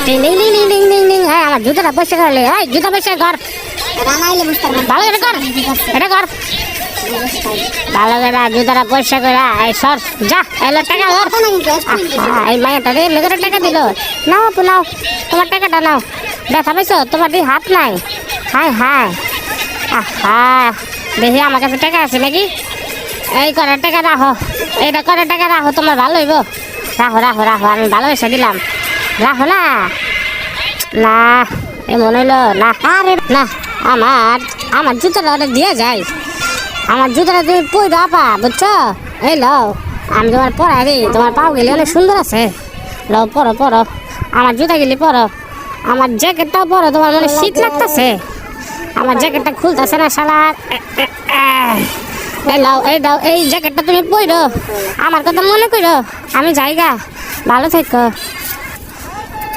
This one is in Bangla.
ding ding ding ding ding ding হ্যাঁ আমার জুতাটা পরিষ্কার করলে এই জুতা পরিষ্কার কর ভালো করে কর এটা কর ভালো করে জুতাটা পরিষ্কার করে এই সর যা এলো টাকা ধর এই মাইয়াটা রে লেগে টাকা দিল নাও আপু নাও তোমার টাকাটা নাও ব্যথা পেয়েছো তোমার দিয়ে হাত নাই হায় হায় আহা দেখি আমার কাছে টাকা আছে নাকি এই করার টাকা রাখো এইটা করার টাকা রাখো তোমার ভালো হইব রাখো রাখো রাখো আমি ভালোবেসে দিলাম রাখো না না এ মনে হইলো না আরে না আমার আমার জুতোটা ওটা দিয়ে যায় আমার জুতোটা তুমি পইরো আপা বুঝছো এই লও আমি তোমার পরাই দিই তোমার পাও গেলে অনেক সুন্দর আছে লও পরো পরো আমার জুতা গেলে পরো আমার জ্যাকেটটাও পরো তোমার মনে শীত লাগতেছে আমার জ্যাকেটটা খুলতেছে না শালা এই লাও এই দাও এই জ্যাকেটটা তুমি পরো আমার কথা মনে করো আমি যাইগা ভালো থাকো